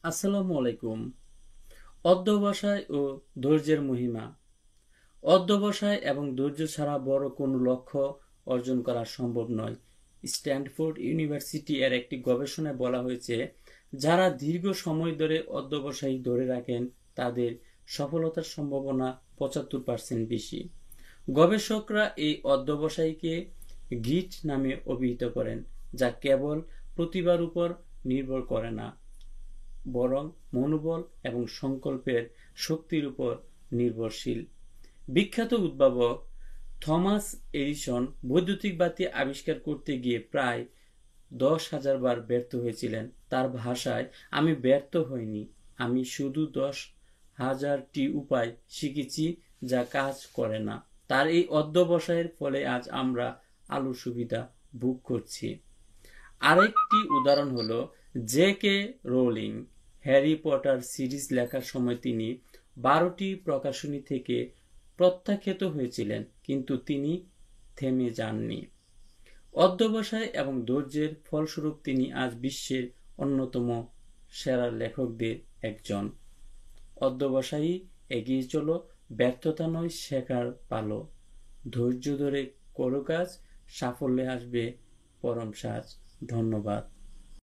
আসসালামু আলাইকুম। অধ্যবসায় ও ধৈর্যের মহিমা। অধ্যবসায় এবং ধৈর্য ছাড়া বড় কোনো লক্ষ্য অর্জন করা সম্ভব নয়। স্ট্যানফোর্ড ইউনিভার্সিটি এর একটি গবেষণায় বলা হয়েছে, যারা দীর্ঘ সময় ধরে অধ্যবসায় ধরে রাখেন তাদের সফলতার সম্ভাবনা 75% বেশি। গবেষকরা এই অধ্যবসায়কে গ্রিট নামে অভিহিত করেন, যা কেবল প্রতিভার উপর নির্ভর করে না, বরং মনোবল এবং সংকল্পের শক্তির উপর নির্ভরশীল। বিখ্যাত উদ্ভাবক থমাস এডিসন বৈদ্যুতিক বাতি আবিষ্কার করতে গিয়ে প্রায় 10,000 বার ব্যর্থ হয়েছিলেন। তার ভাষায়, আমি ব্যর্থ হইনি, আমি শুধু 10,000টি উপায় শিখেছি যা কাজ করে না। তার এই অধ্যবসায়ের ফলে আজ আমরা আলোর সুবিধা ভোগ করছি। আরেকটি উদাহরণ হলো J K rolling. Harry Potter series লেখার সময় তিনি 12টি প্রকাশনী থেকে প্রত্যাখ্যাত হয়েছিলেন, কিন্তু তিনি থেমে যাননি। অধ্যবসায় এবং ধৈর্যের ফলস্বরূপ তিনি আজ বিশ্বের অন্যতম সেরা লেখকদের একজন। অধ্যবসায়ী এগিয়ে চলো, ব্যর্থতা নয়, শেখার পালো। ধৈর্য ধরে করো কাজ, সাফল্যে আসবে পরম সাজ। ধন্যবাদ।